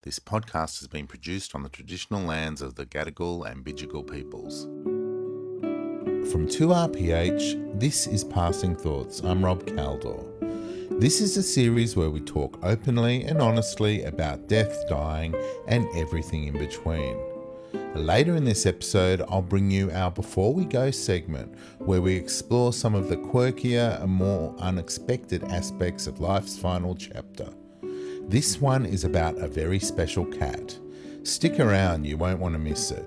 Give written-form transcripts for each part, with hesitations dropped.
This podcast has been produced on the traditional lands of the Gadigal and Bidjigal peoples. From 2RPH, this is Passing Thoughts. I'm Rob Caldor. This is a series where we talk openly and honestly about death, dying, and everything in between. Later in this episode, I'll bring you our Before We Go segment, where we explore some of the quirkier and more unexpected aspects of life's final chapter. This one is about a very special cat. Stick around, you won't want to miss it.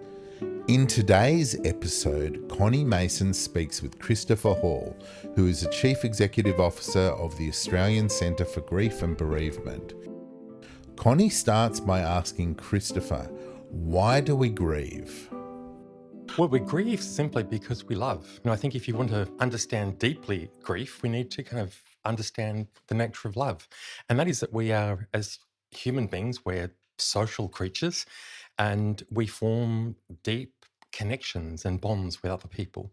In today's episode, Connie Mason speaks with Christopher Hall, who is the Chief Executive Officer of the Australian Centre for Grief and Bereavement. Connie starts by asking Christopher, why do we grieve? Well, we grieve simply because we love. I think if you want to understand deeply grief, we need to kind of understand the nature of love. And that is that we are, as human beings, we're social creatures and we form deep connections and bonds with other people.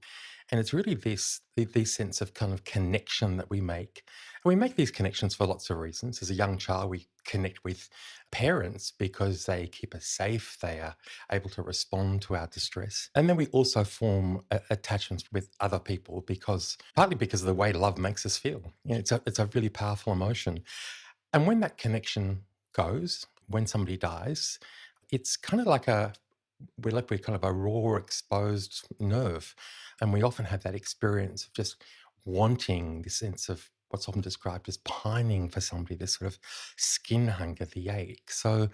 And it's really this sense of kind of connection that we make. And we make these connections for lots of reasons. As a young child, we connect with parents because they keep us safe. They are able to respond to our distress. And then we also form attachments with other people partly because of the way love makes us feel. It's a really powerful emotion. And when that connection goes, when somebody dies, it's kind of like we're left with kind of a raw, exposed nerve. And we often have that experience of just wanting this sense of what's often described as pining for somebody, this sort of skin hunger, the ache. So,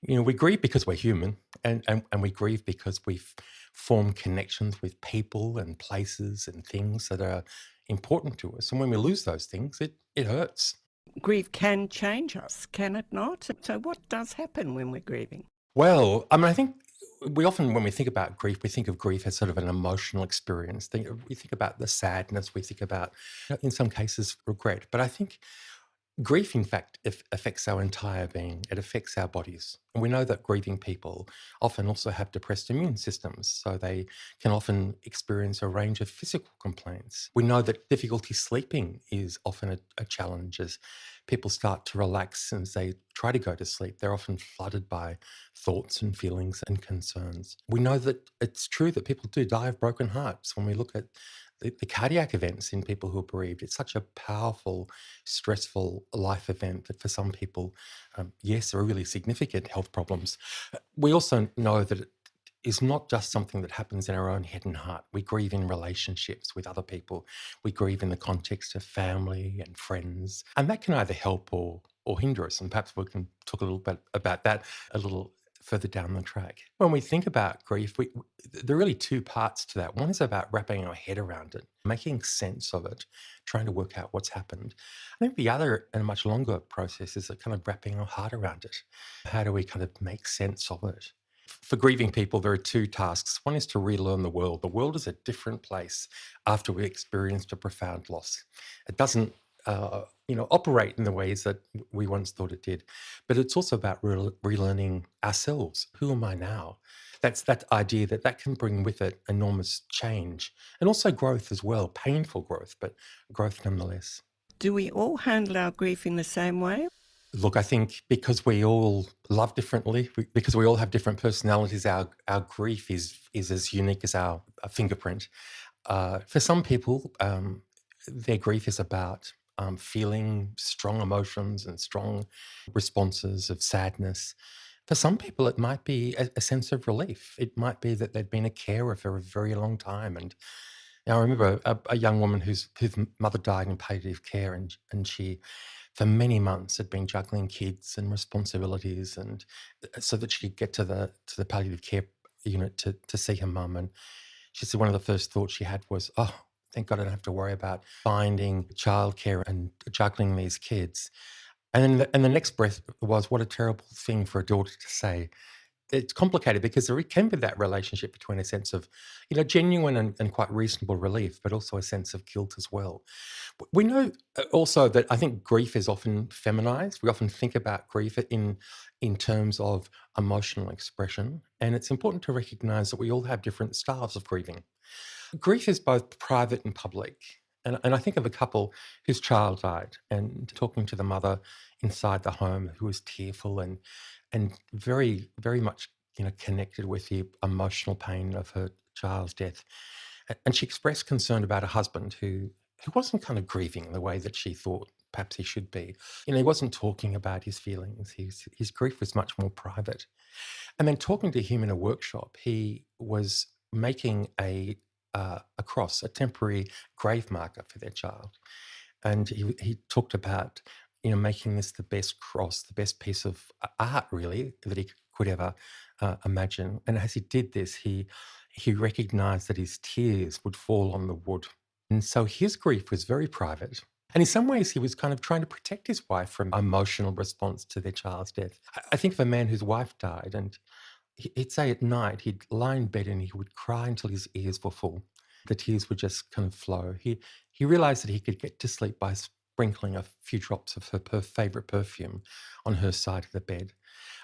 we grieve because we're human and we grieve because we've formed connections with people and places and things that are important to us. And when we lose those things, it hurts. Grief can change us, can it not? So what does happen when we're grieving? Well, I think we often, when we think about grief, we think of grief as sort of an emotional experience. We think about the sadness, we think about, in some cases, regret. But I think grief, in fact, affects our entire being. It affects our bodies. And we know that grieving people often also have depressed immune systems, so they can often experience a range of physical complaints. We know that difficulty sleeping is often a challenge as people start to relax and as they try to go to sleep. They're often flooded by thoughts and feelings and concerns. We know that it's true that people do die of broken hearts. When we look at the cardiac events in people who are bereaved, it's such a powerful, stressful life event that for some people, yes, there are really significant health problems. We also know that it is not just something that happens in our own head and heart. We grieve in relationships with other people. We grieve in the context of family and friends. And that can either help or hinder us. And perhaps we can talk a little bit about that a little further down the track. When we think about grief, there are really two parts to that. One is about wrapping our head around it, making sense of it, trying to work out what's happened. I think the other and a much longer process is kind of wrapping our heart around it. How do we kind of make sense of it? For grieving people, there are two tasks. One is to relearn the world. The world is a different place after we experienced a profound loss. It doesn't operate in the ways that we once thought it did. But it's also about relearning ourselves. Who am I now? That's that idea that can bring with it enormous change and also growth as well, painful growth, but growth nonetheless. Do we all handle our grief in the same way? Look, I think because we all love differently, because we all have different personalities, our grief is as unique as our fingerprint. For some people, their grief is about feeling strong emotions and strong responses of sadness. For some people, it might be a sense of relief. It might be that they'd been a carer for a very long time. And I remember a young woman whose mother died in palliative care, and she, for many months, had been juggling kids and responsibilities, and so that she could get to the palliative care unit to see her mum. And she said one of the first thoughts she had was, "Oh, thank God I don't have to worry about finding childcare and juggling these kids." And then the next breath was, what a terrible thing for a daughter to say. It's complicated because there can be that relationship between a sense of, genuine and quite reasonable relief, but also a sense of guilt as well. We know also that I think grief is often feminized. We often think about grief in terms of emotional expression. And it's important to recognize that we all have different styles of grieving. Grief is both private and public. And I think of a couple whose child died and talking to the mother inside the home who was tearful and very, very much, connected with the emotional pain of her child's death. And she expressed concern about her husband who wasn't kind of grieving in the way that she thought perhaps he should be. He wasn't talking about his feelings. His grief was much more private. And then talking to him in a workshop, he was making a cross, a temporary grave marker for their child. And he talked about, making this the best cross, the best piece of art, really, that he could ever imagine. And as he did this, he recognized that his tears would fall on the wood. And so his grief was very private. And in some ways, he was kind of trying to protect his wife from emotional response to their child's death. I think of a man whose wife died, and he'd say at night he'd lie in bed and he would cry until his ears were full. The tears would just kind of flow. He realized that he could get to sleep by sprinkling a few drops of her favorite perfume on her side of the bed.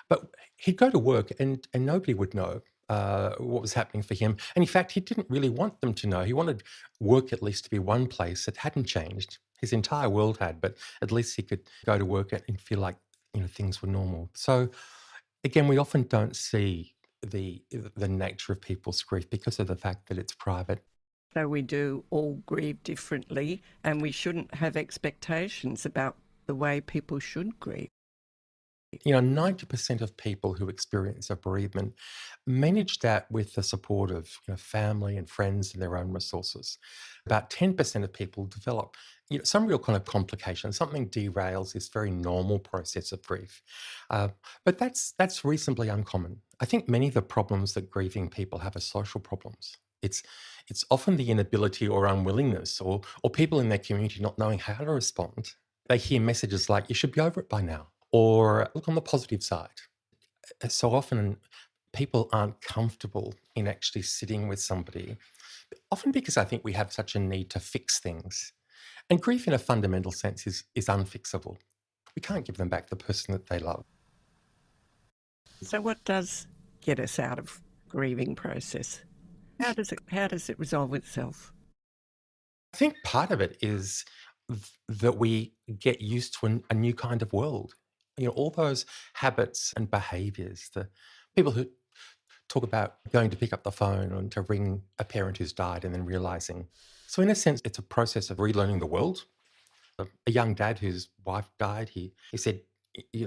But he'd go to work and nobody would know what was happening for him. And in fact, he didn't really want them to know. He wanted work at least to be one place that hadn't changed. His entire world had, but at least he could go to work and feel like things were normal. So again, we often don't see the nature of people's grief because of the fact that it's private. So we do all grieve differently, and we shouldn't have expectations about the way people should grieve. 90% of people who experience a bereavement manage that with the support of family and friends and their own resources. About 10% of people develop some real kind of complications. Something derails this very normal process of grief. But that's reasonably uncommon. I think many of the problems that grieving people have are social problems. It's often the inability or unwillingness or people in their community not knowing how to respond. They hear messages like, you should be over it by now, or look on the positive side. So often people aren't comfortable in actually sitting with somebody, often because I think we have such a need to fix things. And grief in a fundamental sense is unfixable. We can't give them back the person that they love. So what does get us out of grieving process? How does it resolve itself? I think part of it is that we get used to a new kind of world. All those habits and behaviors, the people who talk about going to pick up the phone and to ring a parent who's died and then realizing. So in a sense, it's a process of relearning the world. A young dad whose wife died, he said,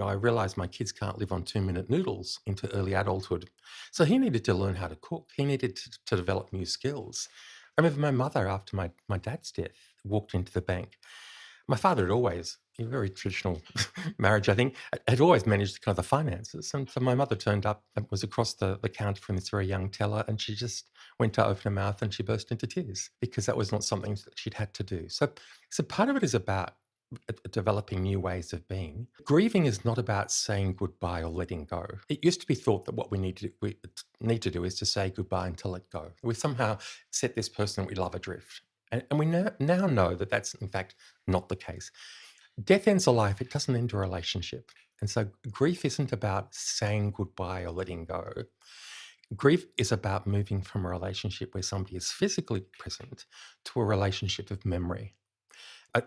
I realized my kids can't live on 2-minute noodles into early adulthood. So he needed to learn how to cook. He needed to develop new skills. I remember my mother, after my dad's death, walked into the bank. My father had always, a very traditional marriage, I think, had always managed kind of the finances. And so my mother turned up and was across the counter from this very young teller, and she just went to open her mouth and she burst into tears because that was not something that she'd had to do. So part of it is about developing new ways of being. Grieving is not about saying goodbye or letting go. It used to be thought that what we need to do is to say goodbye and to let go. We somehow set this person that we love adrift. And we now know that that's, in fact, not the case. Death ends a life. It doesn't end a relationship. And so grief isn't about saying goodbye or letting go. Grief is about moving from a relationship where somebody is physically present to a relationship of memory.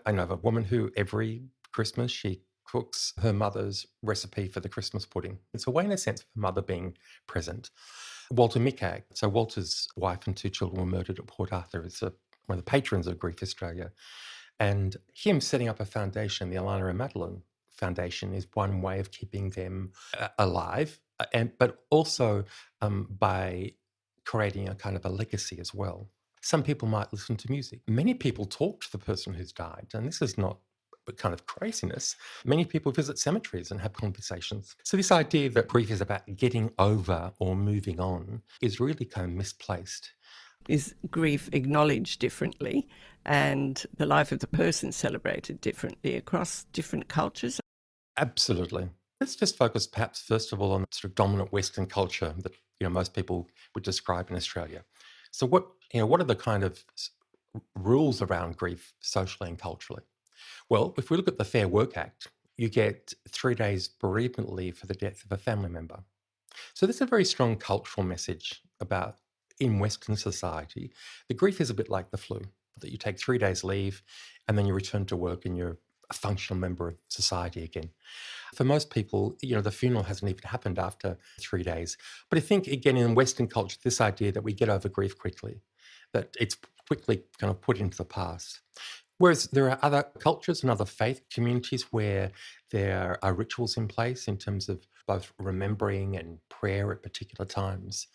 I know of a woman who every Christmas she cooks her mother's recipe for the Christmas pudding. It's a way, in a sense, of her mother being present. Walter Mickag, so Walter's wife and 2 children were murdered at Port Arthur. It's one of the patrons of Grief Australia. And him setting up a foundation, the Alana and Madeline Foundation, is one way of keeping them alive, but also by creating a kind of a legacy as well. Some people might listen to music. Many people talk to the person who's died, and this is not kind of craziness. Many people visit cemeteries and have conversations. So this idea that grief is about getting over or moving on is really kind of misplaced. Is grief acknowledged differently and the life of the person celebrated differently across different cultures? Absolutely. Let's just focus perhaps first of all on sort of dominant Western culture that most people would describe in Australia. So what are the kind of rules around grief socially and culturally? Well, if we look at the Fair Work Act, you get 3 days bereavement leave for the death of a family member. So there's a very strong cultural message about, in Western society, the grief is a bit like the flu. that you take 3 days leave and then you return to work and you're a functional member of society again. For most people, the funeral hasn't even happened after 3 days. But I think, again, in Western culture, this idea that we get over grief quickly, that it's quickly kind of put into the past. Whereas there are other cultures and other faith communities where there are rituals in place in terms of both remembering and prayer at particular times.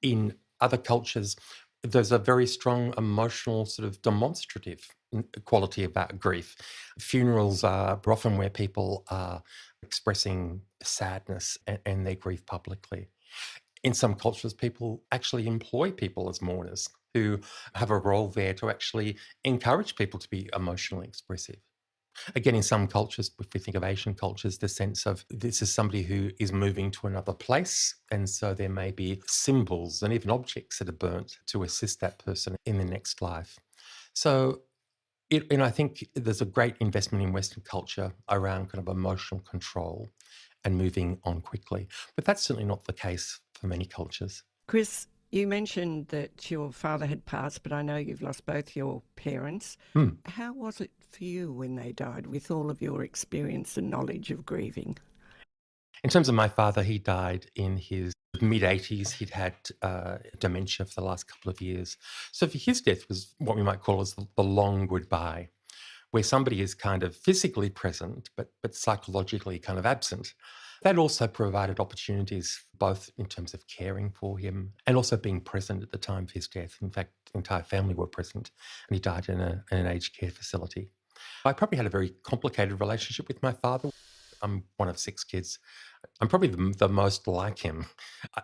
In other cultures, there's a very strong emotional sort of demonstrative quality about grief. Funerals are often where people are expressing sadness and their grief publicly. In some cultures, people actually employ people as mourners who have a role there to actually encourage people to be emotionally expressive. Again, in some cultures, if we think of Asian cultures, the sense of this is somebody who is moving to another place. And so there may be symbols and even objects that are burnt to assist that person in the next life. So, I think there's a great investment in Western culture around kind of emotional control and moving on quickly. But that's certainly not the case for many cultures. Chris, you mentioned that your father had passed, but I know you've lost both your parents. How was it for you when they died, with all of your experience and knowledge of grieving? In terms of my father, he died in his mid-80s. He'd had dementia for the last couple of years. So for his death was what we might call as the long goodbye, where somebody is kind of physically present, but psychologically kind of absent. That also provided opportunities, both in terms of caring for him and also being present at the time of his death. In fact, the entire family were present, and he died in an aged care facility. I probably had a very complicated relationship with my father. I'm one of 6 kids. I'm probably the most like him.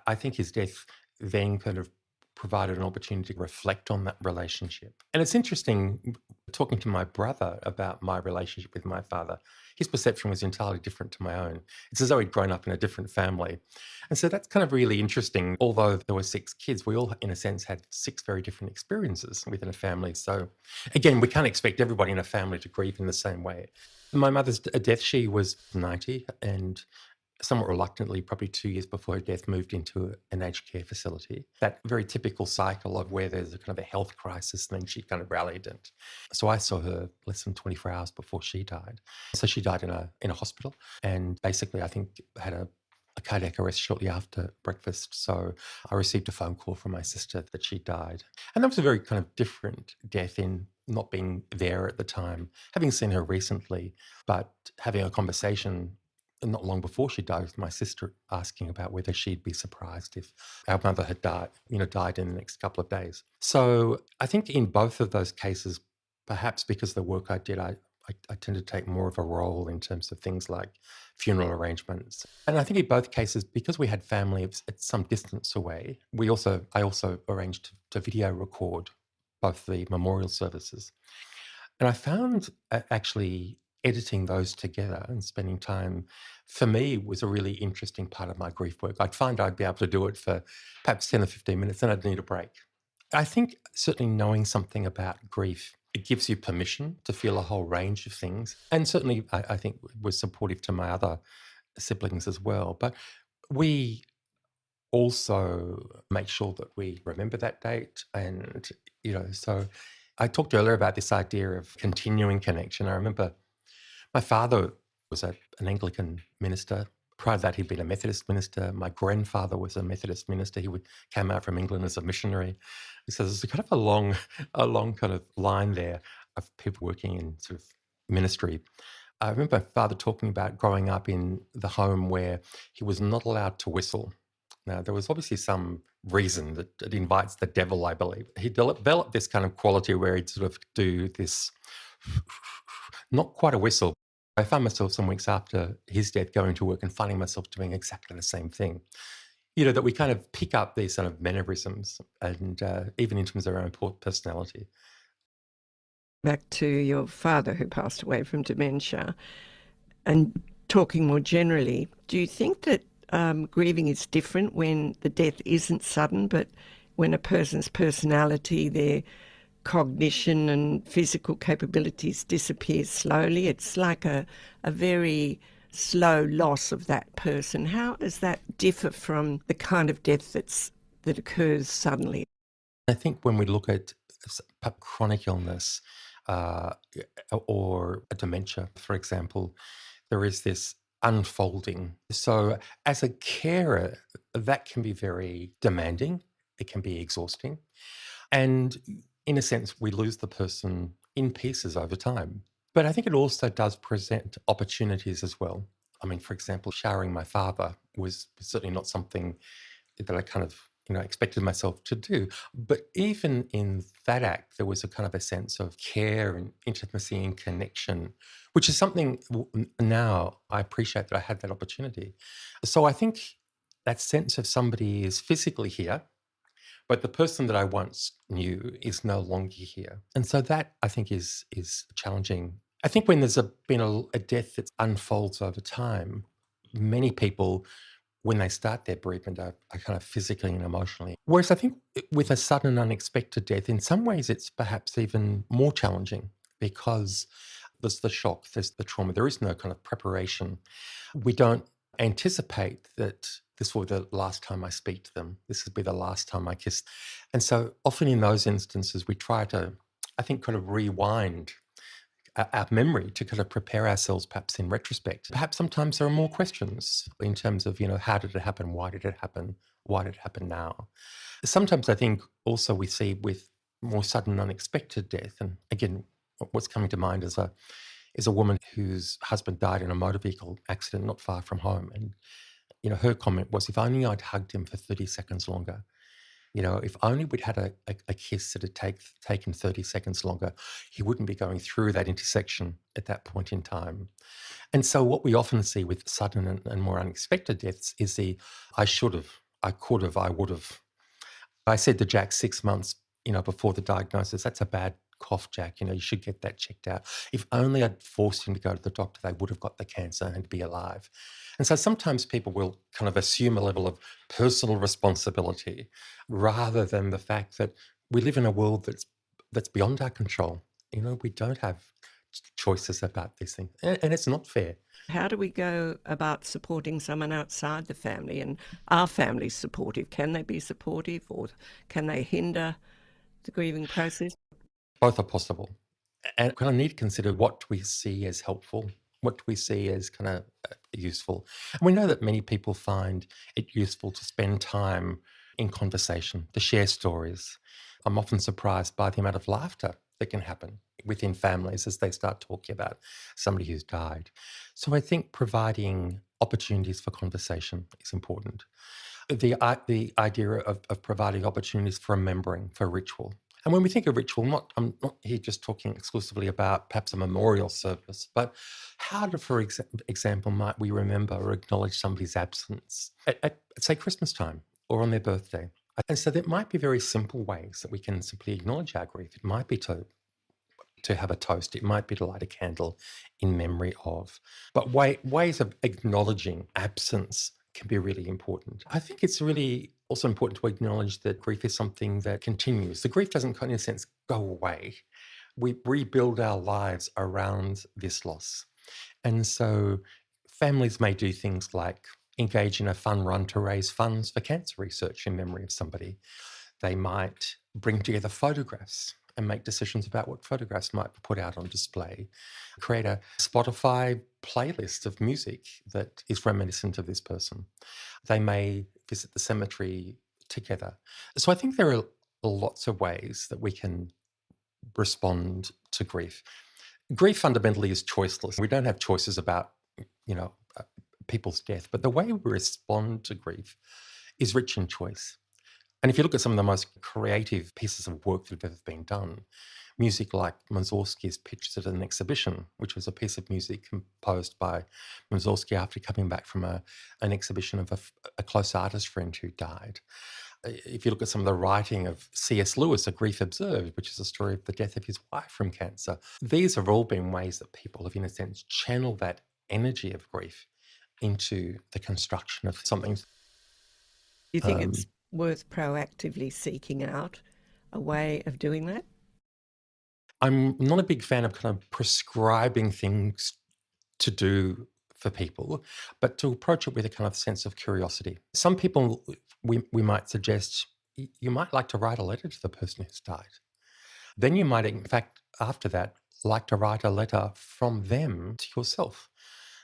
I think his death then kind of provided an opportunity to reflect on that relationship. And it's interesting, talking to my brother about my relationship with my father, his perception was entirely different to my own. It's as though he'd grown up in a different family. And so that's kind of really interesting. Although there were 6 kids, we all, in a sense, had 6 very different experiences within a family. So again, we can't expect everybody in a family to grieve in the same way. My mother's death, she was 90 and somewhat reluctantly, probably 2 years before her death, moved into an aged care facility. That very typical cycle of where there's a kind of a health crisis, and then she kind of rallied. And so I saw her less than 24 hours before she died. So she died in a hospital, and basically I think had a cardiac arrest shortly after breakfast. So I received a phone call from my sister that she died. And that was a very kind of different death in not being there at the time, having seen her recently, but having a conversation not long before she died with my sister, asking about whether she'd be surprised if our mother had died in the next couple of days. So I think in both of those cases, perhaps because of the work I did, I tend to take more of a role in terms of things like funeral arrangements. And I think in both cases, because we had family at some distance away, I also arranged to video record both the memorial services. And I found actually editing those together and spending time, for me, was a really interesting part of my grief work. I'd find I'd be able to do it for perhaps 10 or 15 minutes, then I'd need a break. I think certainly knowing something about grief, it gives you permission to feel a whole range of things. And certainly, I think was supportive to my other siblings as well. But we also make sure that we remember that date. And, so I talked earlier about this idea of continuing connection. I remember my father was an Anglican minister. Prior to that, he'd been a Methodist minister. My grandfather was a Methodist minister. Came out from England as a missionary. So there's kind of a long kind of line there of people working in sort of ministry. I remember my father talking about growing up in the home where he was not allowed to whistle. Now, there was obviously some reason that it invites the devil, I believe. He developed this kind of quality where he'd sort of do this, not quite a whistle. I found myself some weeks after his death going to work and finding myself doing exactly the same thing. That we kind of pick up these sort of mannerisms and even in terms of our own personality. Back to your father who passed away from dementia, and talking more generally, do you think that grieving is different when the death isn't sudden, but when a person's personality, their cognition and physical capabilities disappear slowly? It's like a very slow loss of that person. How does that differ from the kind of death that occurs suddenly? I think when we look at chronic illness uh, or a dementia, for example, there is this unfolding. So, as a carer, that can be very demanding, it can be exhausting. And in a sense, we lose the person in pieces over time. But I think it also does present opportunities as well. I mean, for example, showering my father was certainly not something that I kind of, expected myself to do. But even in that act, there was a kind of a sense of care and intimacy and connection, which is something now I appreciate that I had that opportunity. So I think that sense of somebody is physically here, but the person that I once knew is no longer here. And so that I think is challenging. I think when there's been a death that unfolds over time, many people, when they start their bereavement, are kind of physically and emotionally. Whereas I think with a sudden unexpected death, in some ways it's perhaps even more challenging because there's the shock, there's the trauma, there is no kind of preparation. We don't anticipate that this will be the last time I speak to them. This will be the last time I kiss. And so often in those instances, we try to, I think, kind of rewind our memory to kind of prepare ourselves perhaps in retrospect. Perhaps sometimes there are more questions in terms of, how did it happen? Why did it happen? Why did it happen now? Sometimes I think also we see with more sudden unexpected death, and again, what's coming to mind is a woman whose husband died in a motor vehicle accident not far from home. And, her comment was, if only I'd hugged him for 30 seconds longer. If only we'd had a kiss that had taken 30 seconds longer, he wouldn't be going through that intersection at that point in time. And so what we often see with sudden and more unexpected deaths is the I should have, I could have, I would have. I said to Jack 6 months, before the diagnosis, that's a bad cough, Jack. You should get that checked out. If only I'd forced him to go to the doctor, they would have got the cancer and be alive. And so sometimes people will kind of assume a level of personal responsibility rather than the fact that we live in a world that's beyond our control. We don't have choices about these things, and it's not fair. How do we go about supporting someone outside the family? And are families supportive? Can they be supportive, or can they hinder the grieving process? Both are possible. And kind of need to consider what we see as helpful, what we see as kind of useful. And we know that many people find it useful to spend time in conversation, to share stories. I'm often surprised by the amount of laughter that can happen within families as they start talking about somebody who's died. So I think providing opportunities for conversation is important. The idea of providing opportunities for remembering, for ritual. And when we think of ritual, I'm not here just talking exclusively about perhaps a memorial service, but how, for example, might we remember or acknowledge somebody's absence at, say, Christmas time or on their birthday? And so there might be very simple ways that we can simply acknowledge our grief. It might be to have a toast. It might be to light a candle in memory of. But ways of acknowledging absence can be really important. I think it's really also important to acknowledge that grief is something that continues. The grief doesn't, in a sense, go away. We rebuild our lives around this loss. And so families may do things like engage in a fun run to raise funds for cancer research in memory of somebody. They might bring together photographs and make decisions about what photographs might be put out on display, create a Spotify playlist of music that is reminiscent of this person. They may visit the cemetery together. So I think there are lots of ways that we can respond to grief. Grief fundamentally is choiceless. We don't have choices about, people's death, but the way we respond to grief is rich in choice. And if you look at some of the most creative pieces of work that have ever been done, music like Mussorgsky's Pictures at an Exhibition, which was a piece of music composed by Mussorgsky after coming back from an exhibition of a close artist friend who died. If you look at some of the writing of C.S. Lewis, A Grief Observed, which is a story of the death of his wife from cancer, these have all been ways that people have, in a sense, channeled that energy of grief into the construction of something. Do you think it's worth proactively seeking out a way of doing that? I'm not a big fan of kind of prescribing things to do for people, but to approach it with a kind of sense of curiosity. Some people, we might suggest, you might like to write a letter to the person who's died. Then you might, in fact, after that, like to write a letter from them to yourself.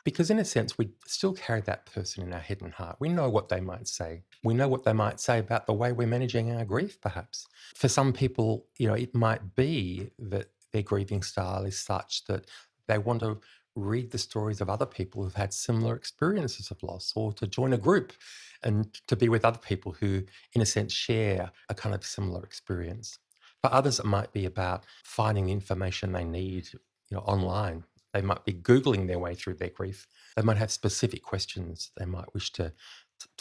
Because in a sense, we still carry that person in our head and heart. We know what they might say. We know what they might say about the way we're managing our grief, perhaps. For some people, it might be that their grieving style is such that they want to read the stories of other people who've had similar experiences of loss, or to join a group and to be with other people who, in a sense, share a kind of similar experience. For others, it might be about finding the information they need, online. They might be Googling their way through their grief. They might have specific questions they might wish to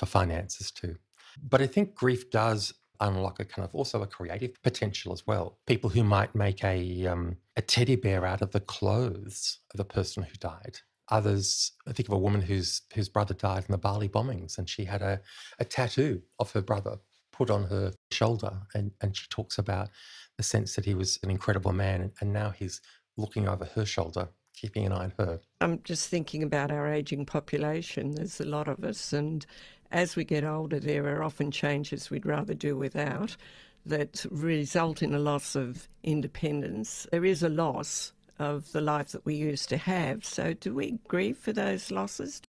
find answers to. But I think grief does unlock a kind of also a creative potential as well. People who might make a teddy bear out of the clothes of the person who died. Others, I think of a woman whose brother died in the Bali bombings, and she had a tattoo of her brother put on her shoulder, and she talks about the sense that he was an incredible man, and now he's looking over her shoulder, keeping an eye on her. I'm just thinking about our ageing population. There's a lot of us, and as we get older, there are often changes we'd rather do without that result in a loss of independence. There is a loss of the life that we used to have. So do we grieve for those losses?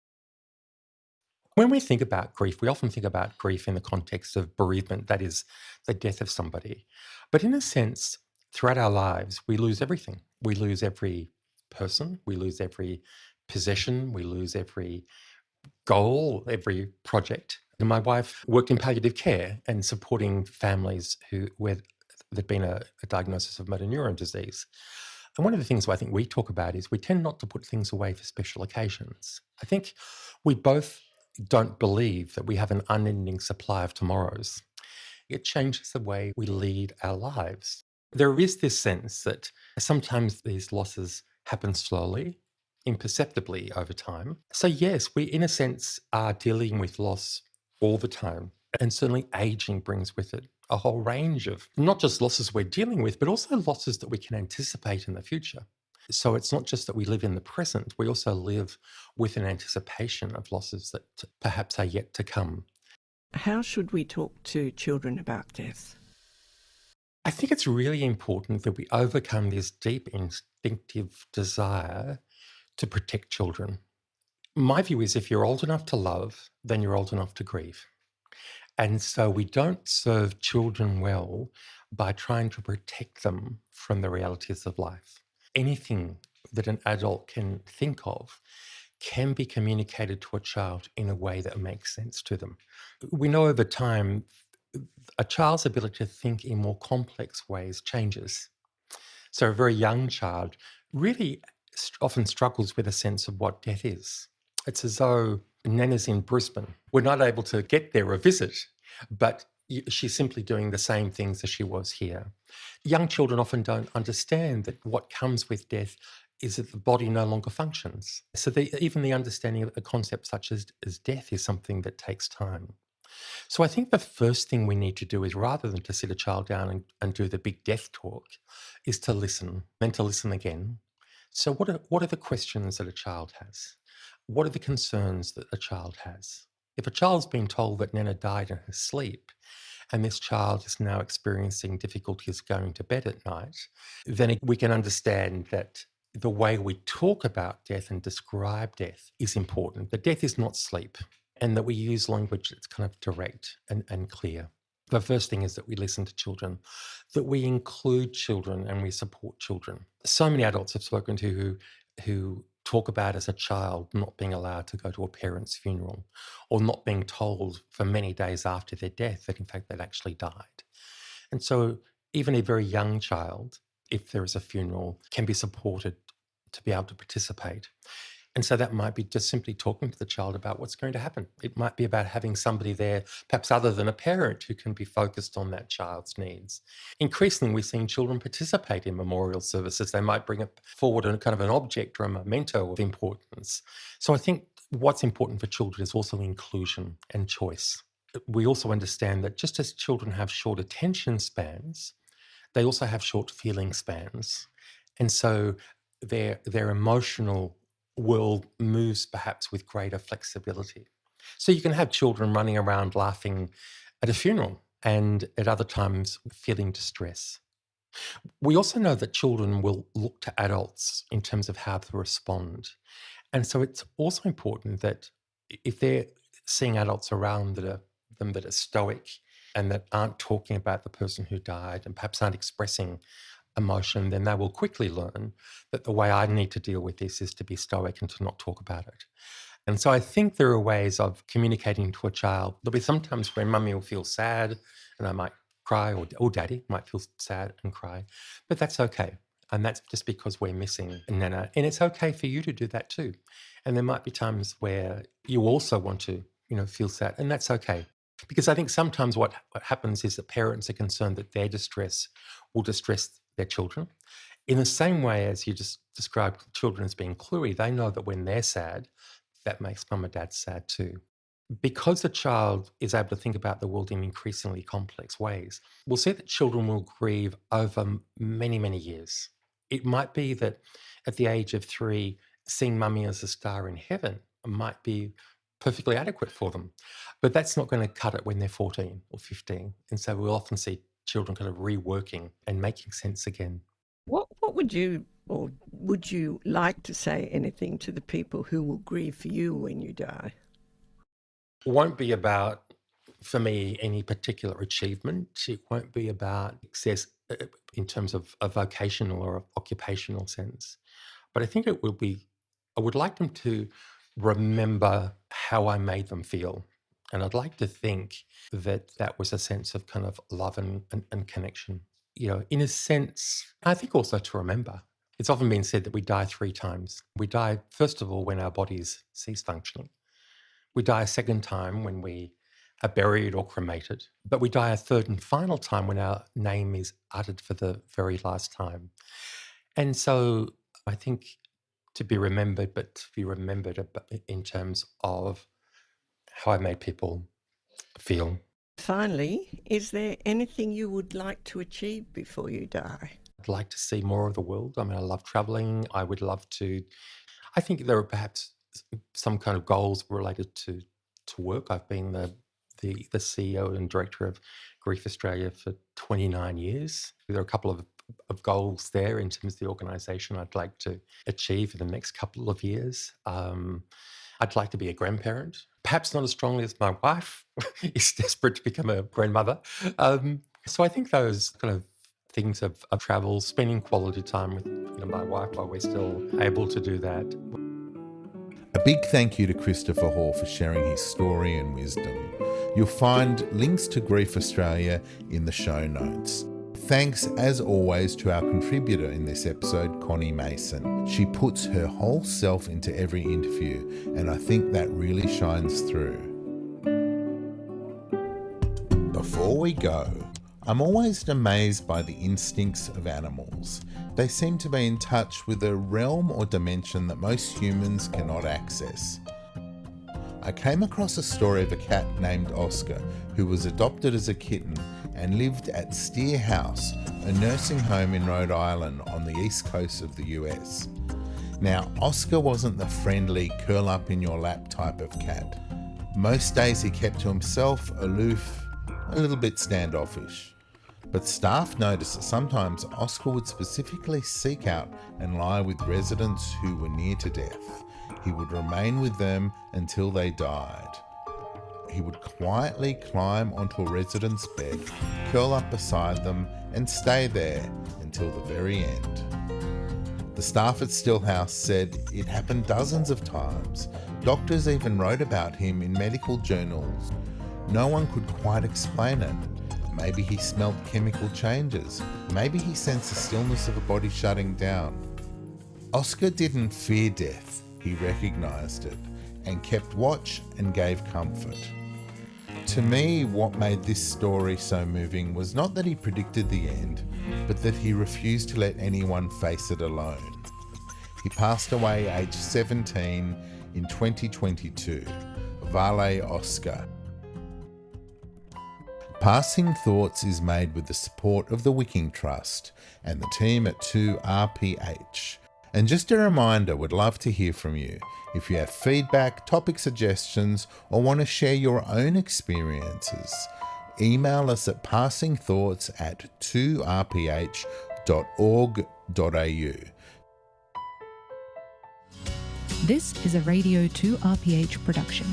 When we think about grief, we often think about grief in the context of bereavement, that is, the death of somebody. But in a sense, throughout our lives, we lose everything. We lose every person, we lose every possession, we lose every goal, every project. And my wife worked in palliative care and supporting families where there'd been a diagnosis of motor neuron disease. And one of the things I think we talk about is we tend not to put things away for special occasions. I think we both don't believe that we have an unending supply of tomorrows. It changes the way we lead our lives. There is this sense that sometimes these losses happen slowly, imperceptibly over time. So yes, we in a sense are dealing with loss all the time. And certainly aging brings with it a whole range of not just losses we're dealing with, but also losses that we can anticipate in the future. So it's not just that we live in the present, we also live with an anticipation of losses that perhaps are yet to come. How should we talk to children about death? I think it's really important that we overcome this deep instinctive desire to protect children. My view is if you're old enough to love, then you're old enough to grieve. And so we don't serve children well by trying to protect them from the realities of life. Anything that an adult can think of can be communicated to a child in a way that makes sense to them. We know over time, a child's ability to think in more complex ways changes. So a very young child really often struggles with a sense of what death is. It's as though Nana's in Brisbane. We're not able to get there or visit, but she's simply doing the same things as she was here. Young children often don't understand that what comes with death is that the body no longer functions. So even the understanding of a concept such as death is something that takes time. So I think the first thing we need to do is, rather than to sit a child down and do the big death talk, is to listen, then to listen again. So what are the questions that a child has? What are the concerns that a child has? If a child's been told that Nana died in her sleep, and this child is now experiencing difficulties going to bed at night, then we can understand that the way we talk about death and describe death is important. That death is not sleep, and that we use language that's kind of direct and clear. The first thing is that we listen to children, that we include children and we support children. So many adults I've spoken to who talk about as a child not being allowed to go to a parent's funeral, or not being told for many days after their death that in fact they'd actually died. And so even a very young child, if there is a funeral, can be supported to be able to participate. And so that might be just simply talking to the child about what's going to happen. It might be about having somebody there, perhaps other than a parent, who can be focused on that child's needs. Increasingly, we're seeing children participate in memorial services. They might bring forward a kind of an object or a memento of importance. So I think what's important for children is also inclusion and choice. We also understand that just as children have short attention spans, they also have short feeling spans. And so their emotional world moves perhaps with greater flexibility. So you can have children running around laughing at a funeral and at other times feeling distress. We also know that children will look to adults in terms of how to respond. And so it's also important that if they're seeing adults around that are stoic and that aren't talking about the person who died and perhaps aren't expressing emotion, then they will quickly learn that the way I need to deal with this is to be stoic and to not talk about it. And so I think there are ways of communicating to a child. There'll be sometimes when mummy will feel sad and I might cry, or daddy might feel sad and cry, but that's okay. And that's just because we're missing Nana. And it's okay for you to do that too. And there might be times where you also want to, feel sad, and that's okay. Because I think sometimes what happens is that parents are concerned that their distress will distress their children. In the same way as you just described children as being cluey, they know that when they're sad, that makes mum and dad sad too. Because the child is able to think about the world in increasingly complex ways, we'll see that children will grieve over many, many years. It might be that at the age of 3, seeing mummy as a star in heaven might be perfectly adequate for them. But that's not going to cut it when they're 14 or 15. And so we'll often see children kind of reworking and making sense again. What would you, or would you like to say anything to the people who will grieve for you when you die? It won't be about, for me, any particular achievement. It won't be about success in terms of a vocational or occupational sense. But I think it will be, I would like them to remember how I made them feel. And I'd like to think that that was a sense of kind of love and connection. In a sense, I think also to remember. It's often been said that we die 3 times. We die, first of all, when our bodies cease functioning. We die a second time when we are buried or cremated. But we die a third and final time when our name is uttered for the very last time. And so I think to be remembered, but to be remembered in terms of how I made people feel. Finally, is there anything you would like to achieve before you die? I'd like to see more of the world. I mean, I love traveling. I would love to. I think there are perhaps some kind of goals related to work. I've been the CEO and director of Grief Australia for 29 years. There are a couple of goals there in terms of the organisation I'd like to achieve in the next couple of years. I'd like to be a grandparent, perhaps not as strongly as my wife is desperate to become a grandmother. So I think those kind of things of travel, spending quality time with my wife while we're still able to do that. A big thank you to Christopher Hall for sharing his story and wisdom. You'll find links to Grief Australia in the show notes. Thanks, as always, to our contributor in this episode, Connie Mason. She puts her whole self into every interview, and I think that really shines through. Before we go, I'm always amazed by the instincts of animals. They seem to be in touch with a realm or dimension that most humans cannot access. I came across a story of a cat named Oscar who was adopted as a kitten and lived at Steer House, a nursing home in Rhode Island on the east coast of the US. Now, Oscar wasn't the friendly, curl up in your lap type of cat. Most days he kept to himself, aloof, a little bit standoffish. But staff noticed that sometimes Oscar would specifically seek out and lie with residents who were near to death. He would remain with them until they died. He would quietly climb onto a resident's bed, curl up beside them, and stay there until the very end. The staff at Stillhouse said it happened dozens of times. Doctors even wrote about him in medical journals. No one could quite explain it. Maybe he smelled chemical changes. Maybe he sensed the stillness of a body shutting down. Oscar didn't fear death. He recognised it and kept watch and gave comfort. To me, what made this story so moving was not that he predicted the end, but that he refused to let anyone face it alone. He passed away aged 17 in 2022. Vale Oscar. Passing Thoughts is made with the support of the Wicking Trust and the team at 2RPH. And just a reminder, would love to hear from you. If you have feedback, topic suggestions, or want to share your own experiences, email us at passingthoughts@2rph.org.au. This is a Radio 2RPH production.